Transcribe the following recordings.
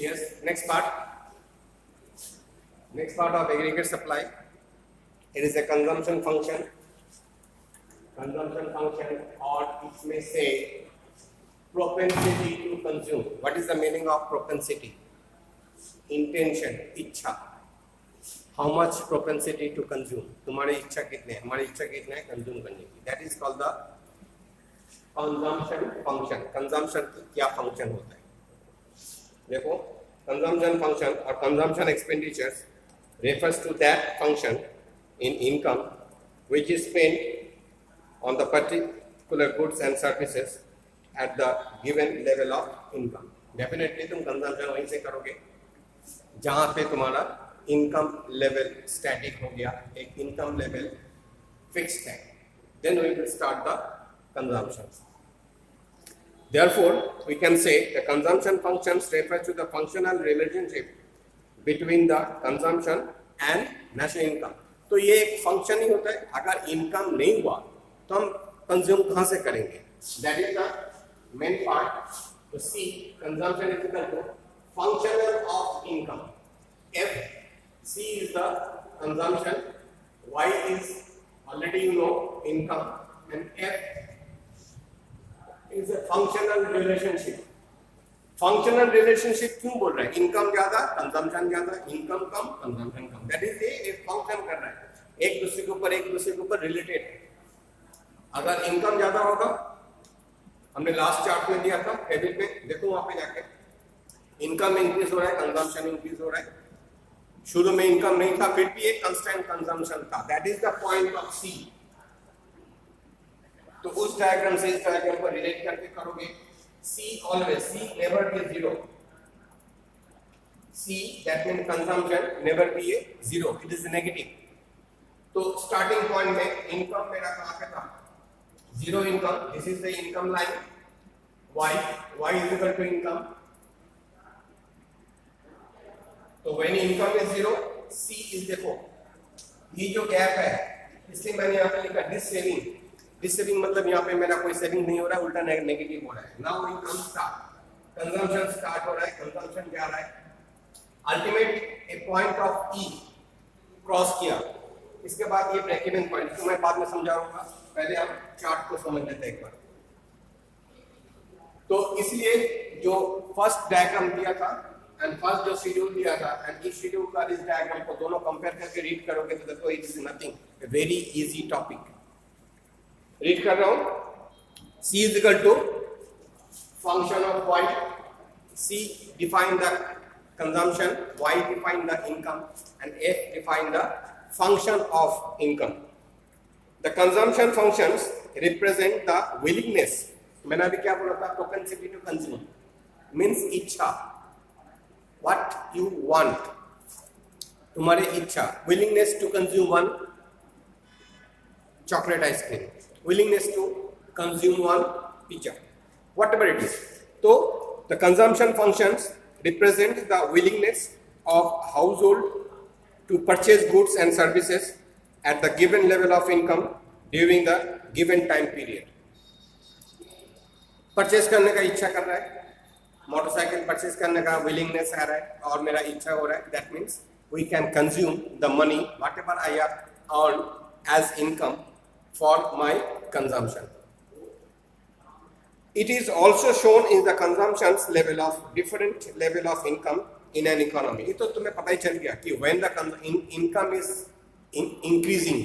Yes, next part. Next part of aggregate supply. It is a consumption function. Consumption function, or it may say propensity to consume. What is the meaning of propensity? Intention, इच्छा. How much propensity to consume? तुम्हारी इच्छा कितने? हमारी इच्छा कितने है consume करने की? That is called the consumption function. Consumption की क्या function होता है? देखो, consumption function or consumption expenditures refers to that function in income which is spent on the particular goods and services at the given level of income. Definitely तुम consumption वहीं से करोगे जहाँ पे तुम्हारा इनकम लेवल स्टैटिक हो गया, एक इनकम लेवल फिक्स्ड है, then we will start the consumption. Therefore, we can say the consumption functions refer to the functional relationship between the consumption and national income. तो ये एक फंक्शन ही होता है. अगर इनकम नहीं हुआ तो हम कंज्यूम कहाँ से करेंगे? That is the main part. To see consumption is equal to functional of income. F, C is the consumption, Y is already you know income, and F is a functional relationship. Functional relationship क्यों बोल रहे हैं? Income ज्यादा, consumption ज्यादा, income come, consumption come. That is एक function कर रहा है, एक दूसरे के ऊपर रिलेटेड है. अगर इनकम ज्यादा होगा, हमने लास्ट चार्ट में दिया था क्रेडिट में, देखो वहां पे जाके इनकम इंक्रीज हो रहा है, कंजम्पशन इंक्रीज हो रहा है. शुरू में इनकम नहीं था, फिर भी एक कांस्टेंट कंजम्पशन था. That is the point of C. तो उस डायग्राम से इस डायग्राम को रिलेट करके करोगे. C always, C never be zero. C, that means consumption never be a zero. It is negative. तो starting point में income मेरा कहाँ पे था? Zero income. This is the income line. Y is equal to income. तो when income is zero, C is देखो ये जो गैप है, इसलिए मैंने यहाँ पे लिखा this saving. दिस सेविंग मतलब यहाँ पे मेरा कोई सेविंग नहीं हो रहा है, उल्टा नेगेटिव हो रहा है. Now income start, consumption start हो रहा है, कंजम्पशन जा रहा है. अल्टीमेट एक पॉइंट ऑफ ई क्रॉस किया, इसके बाद ये ब्रेक इवन पॉइंट, तो मैं बाद में समझाऊंगा. पहले हम चार्ट को समझ लेते हैं एक बार. तो इसलिए जो फर्स्ट डायग्राम दिया था एंड फर्स्ट जो शेड्यूल दिया था एंड इस शेड्यूल का इस डायग्राम को दोनों कंपेयर करके रीड करोगे तो देखो it is nothing, very easy topic. Read कर रहा हूं. C is equal to function of Y. C define the consumption, Y define the income, and F define the function of income. The consumption functions represent the willingness. मैंने अभी क्या बोला था? Propensity to consume means इच्छा. What you want. तुम्हारी इच्छा. Willingness to consume one chocolate ice cream. Willingness to consume one pizza, whatever it is. So the consumption functions represent the willingness of household to purchase goods and services at the given level of income during the given time period. Purchase करने का इच्छा कर रहा है, motorcycle purchase करने का willingness आ रहा है और मेरा इच्छा हो रहा है. That means we can consume the money whatever I have earned as income for my consumption. It is also shown in the consumption's level of different level of income in an economy. ये तो तुम्हें पता ही चल गया कि when the income is increasing,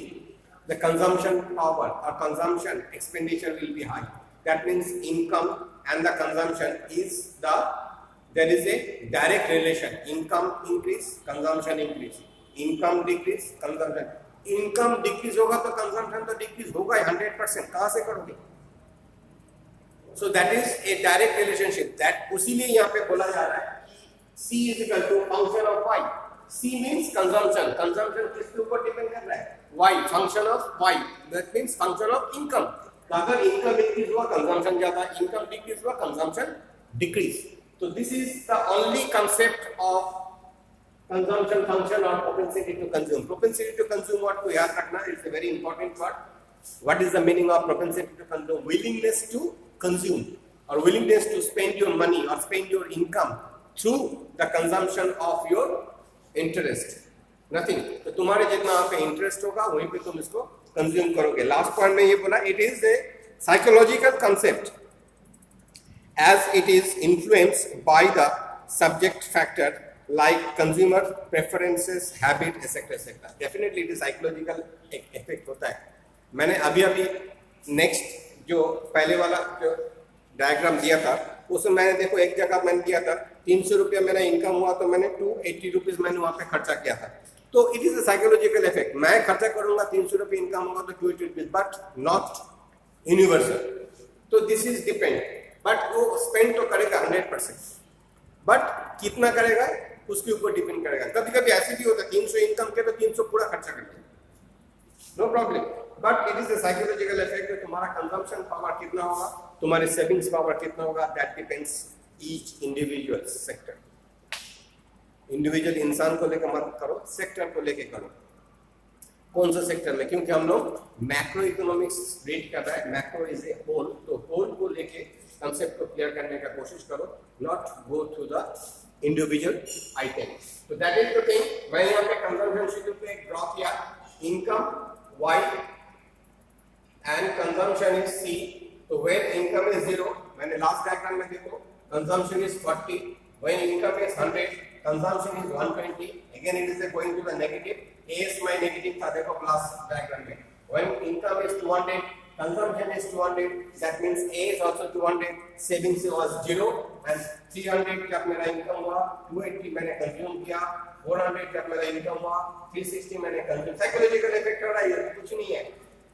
the consumption power or consumption expenditure will be high. That means income and the consumption is there is a direct relation. Income increase, consumption increase. Income decrease, consumption. Income decrease होगा तो consumption तो decrease होगा ही 100%. कहां से करोगे? So that is a direct relationship. That उसीलिए यहाँ पे बोला जा रहा है C is equal to function of Y. C means consumption. Consumption किसके ऊपर डिपेंड कर रहा है? Y, function of Y. That means function of income. अगर इनकम इंक्रीज हुआ कंजम्पशन ज्यादा, इनकम डिक्रीज हुआ कंजम्पशन डिक्रीज. तो this is the only concept of consumption function or propensity to consume. Propensity to consume, what to याद रखना, is a very important word. What is the meaning of propensity to consume? Willingness to consume or willingness to spend your money or spend your income through the consumption of your interest, nothing. तो तुम्हारे जितना यहाँ पे interest होगा वहीं पे तुम इसको कंज्यूम करोगे। लास्ट पॉइंट में ये बोला, it is A psychological concept as it is influenced by the subject factor like consumer preferences, habit, etc. etc. Definitely it is psychological effect होता है। मैंने अभी नेक्स्ट जो पहले वाला जो डायग्राम दिया था उसमें मैंने देखो एक जगह मैंने दिया था 300 रुपया मेरा इनकम हुआ तो मैंने 280 रुपीज मैंने वहाँ पे खर्चा किया था। तो it is a psychological effect. मैं खर्चा करूंगा 300 रुपये इनकम होगा तो 280 रुपीज, बट नॉट यूनिवर्सल। तो दिस इज डिपेंड, बट वो स्पेंड तो करेगा 100%, बट कितना करेगा उसके ऊपर डिपेंड करेगा। कभी कभी ऐसे भी होता है 300 इनकम के तो 300 पूरा खर्चा कर दिया, no problem, but it is a psychological effect. तुम्हारा कंजम्पशन पावर कितना होगा, तुम्हारे सेविंग्स पावर कितना होगा, that depends each individual sector. Individual इंसान को लेकर मत करो, सेक्टर को लेकर करो। कौन सा सेक्टर में, क्योंकि हम लोग मैक्रो इकोनॉमिक्स रीड कर रहे हैं, मैक्रो इज ए होल, तो होल को लेके कंसेप्ट को क्लियर करने का कोशिश करो, not go through the individual item. तो दैट इज द थिंग। मैंने यहाँ पे कंजम्पशन शेड्यूल पे ड्रॉ किया, income Y and consumption is C। तो व्हेन इनकम इज 0, मैंने लास्ट डायग्राम में देखो consumption is 40, when income is 100, consumption is 120, again it is going to the negative. S my negative था देखो last diagram में। When income is 200, consumption is 200, that means A is also 200, savings was 0, and 300 जब मेरा income हुआ, 280 मैंने consume किया, 400 जब मेरा इनकम हुआ, 360 मैंने कंज्यूम। साइकोलॉजिकल इफेक्ट हो रहा है, कुछ नहीं है।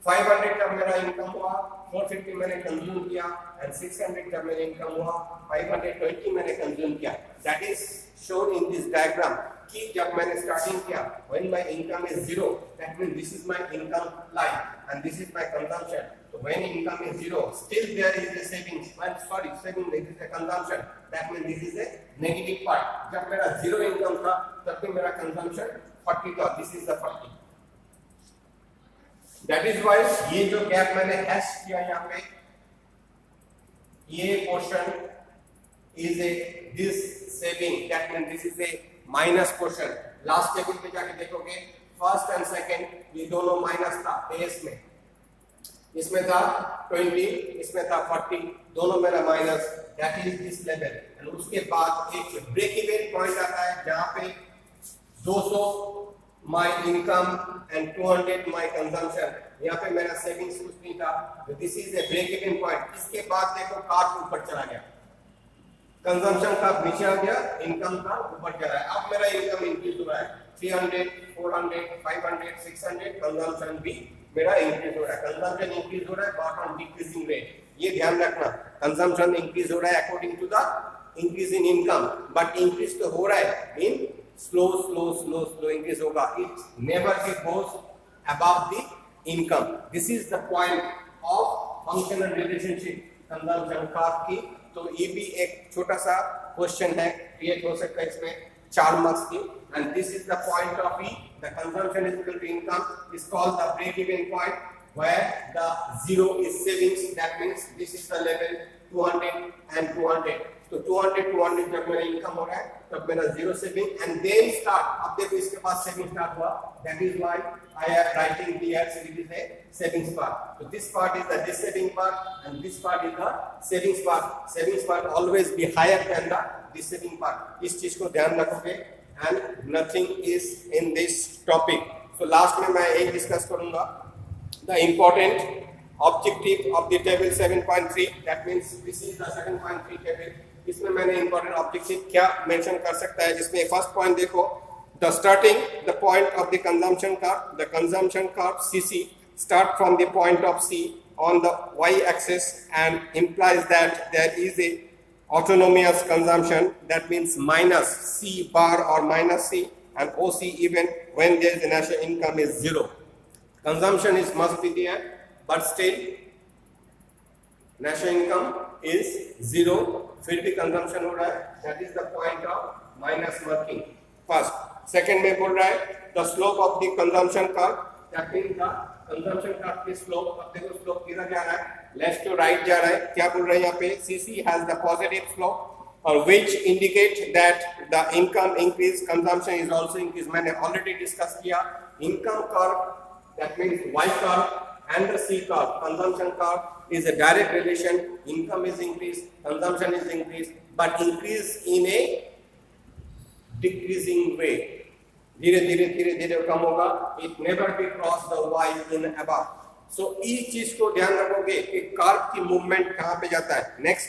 500 जब मेरा इनकम हुआ, 450 मैंने कंज्यूम किया, एंड 600 जब मेरा इनकम हुआ, 520 मैंने कंज्यूम किया। That is shown in this diagram कि जब मैंने स्टार्टिंग किया, when my income is 0, that means this is my income line and this is my consumption. So when income is 0, still there is a savings. Well, sorry, saving this is a consumption. That means this is a negative part. जब मेरा 0 income था, तब भी मेरा consumption 40 था. This is the 40. That is why ये जो gap मैंने हैश किया यहाँ पे, ये portion is a this saving, that means this is a minus portion. Last table पे जाके देखोगे फर्स्ट एंड सेकंड ये दोनों माइनस था बेस में, इसमें था 20, इसमें था 40, दोनों मेरा minus, that is this level. And उसके बाद एक ब्रेक इवन पॉइंट आता है जहां पे 200 my income and 200 my consumption. यहाँ पे मेरा सेविंग्स कुछ नहीं था, this is a break even point. इसके बाद देखो कार्ड ऊपर चला गया, कंजम्पशन का नीचे आ गया, इनकम का ऊपर जा रहा है। अब मेरा इनकम इंक्रीज हो रहा है, 300, 400, 500, 600, कंजम्पशन भी मेरा इंक्रीज हो रहा है। कंजम्पशन इंक्रीज हो रहा है बट ऑन डिक्रीजिंग रेट। ये ध्यान रखना, कंजम्पशन इंक्रीज हो रहा है according to the increase in income, but increase तो हो रहा है in slow slow slow slow increase होगा। It never be goes above the income. This is the point of functional relationship consumption curve की। तो ये भी एक छोटा सा क्वेश्चन है, क्रिएट हो सकता है इसमें 4 मार्क्स की। And this is the point of E, the consumption is equal to income is called the break even point where the 0 is savings, that means this is the level 200 and 200. तो 200 जब मेरा income हो रहा है तब मेरा 0 saving and then start. अब देखो इसके बाद सेविंग स्टार्ट हुआ, that is why I am writing here it is a savings part. तो this part is the this saving part and this part is the savings part. Savings part always be higher than the this saving part. इस चीज को ध्यान रखोगे and nothing is in this topic. तो last में मैं एक discuss करूंगा the important objective of the table 7.3, that means this is the 7.3 table। इसमें मैंने important objective क्या mention कर सकता है, जिसमें first point देखो, the starting the point of the consumption curve CC start from the point of C on the y axis and implies that there is a autonomous consumption, that means minus C bar or minus C and OC even when there is a national income is 0. Consumption is must be there, but still national income is 0, फिर भी consumption हो रहा है, that is the point of minus marking first। second में बोल रहा है the slope of the consumption curve, that means the consumption curve की slope। अब देखो slope किधर जा रहा है, left to right जा रहा है। क्या बोल रहा है यहाँ पे, CC has the positive slope or which indicate that the income increase, consumption is also increase. मैंने already discuss किया income curve, that means Y curve and the C curve, consumption curve is a direct relation. Income is increased, consumption is increased, but increase in a decreasing way. धीरे धीरे कम होगा. It never be cross the Y in above. So इस चीज को ध्यान रखोगे कि curve की मूवमेंट कहाँ पे जाता है. नेक्स्ट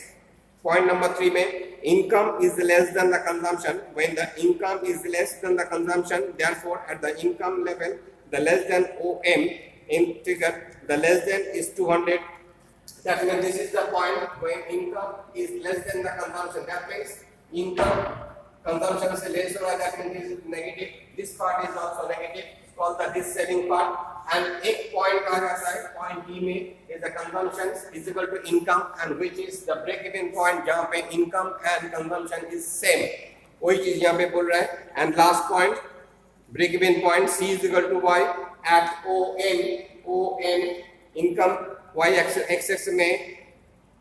पॉइंट नंबर 3 में income is less than the consumption. When the income is less than the consumption, therefore at the income level, the less than OM in figure, the less than is 200. That means this is the point when income is less than the consumption. That means income consumption is less, or that means this is negative. This part is also negative. It's called the this saving part. And एक point आ जाता है point D में is the consumption is equal to income, and which is the break even point जहाँ पे income and consumption is same. वही चीज यहाँ पे बोल रहा है. And last point break even point C is equal to Y at ON income Y axis में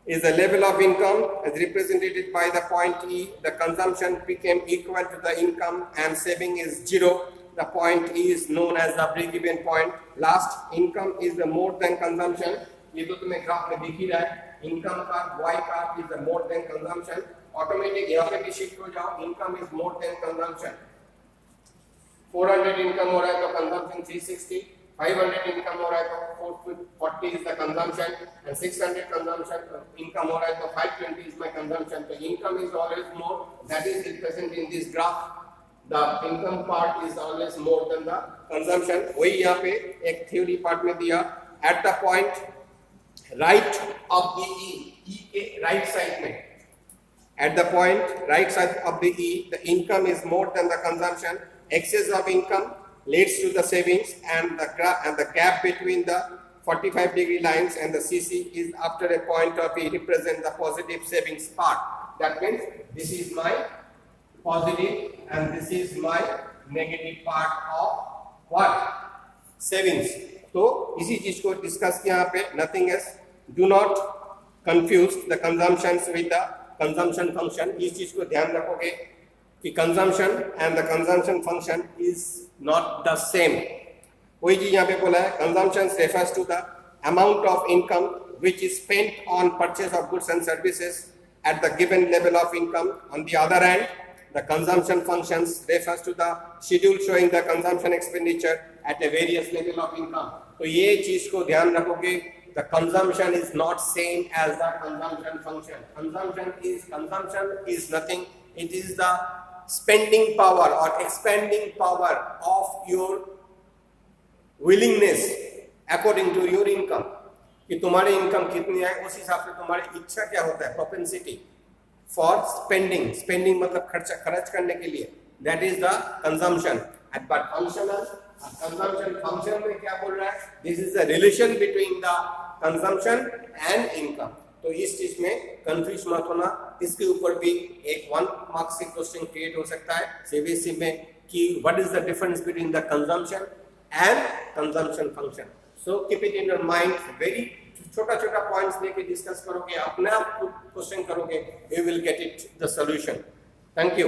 is the level of income as represented by the point E. The consumption became equal to the income and saving is 0. The point E is known as the break-even point. Last, income is the more than consumption. ये तो तुम्हें graph में दिख ही रहा है. Income का Y का is the more than consumption. Automatic यहाँ पे भी shift हो जाओ. Income is more than consumption. 400 income हो रहा है तो consumption 360. 500 income हो रहा है तो 440 is the consumption, and 600 consumption income हो रहा है तो 520 is my consumption. So income is always more. That is represented in this graph. The income part is always more than the consumption. वही यहाँ पे एक theory part में दिया. At the point right of the E के right side में, at the point right side of the E, the income is more than the consumption. Excess of income leads to the savings, and the gap between the 45-degree lines and the CC is after a point of E represent the positive savings part. That means this is my positive and this is my negative part of what? Savings. तो इसी चीज को discuss किया यहाँ पे. Nothing else. Do not confuse the consumptions with the consumption function. इस चीज को ध्यान रखोगे कि consumption and the consumption function is not the same. वही चीज यहाँ पे बोला है. Consumption refers to the amount of income which is spent on purchase of goods and services at the given level of income. On the other hand, the consumption functions refers to the schedule showing the consumption expenditure at a various level of income. तो ये चीज को ध्यान रखोगे. The consumption is not same as the consumption function. Consumption is nothing. It is the spending power or expanding power of your willingness according to your income. कि तुम्हारी income कितनी है उस हिसाब से तुम्हारी इच्छा क्या होता है. प्रोपेंसिटी फॉर स्पेंडिंग मतलब खर्च करने के लिए. That is the consumption. But functional consumption function में क्या बोल रहा है? This is the relation between the consumption and income. तो इस चीज में कंफ्यूज मत होना. इसके ऊपर भी एक 1 मार्क्स का क्वेश्चन क्रिएट हो सकता है सीबीएसई में कि what is the difference between the consumption and consumption function. So keep it in your mind. Very छोटा पॉइंट्स लेके डिस्कस करोगे, अपने आप क्वेश्चन करोगे, you will get it the solution. Thank you.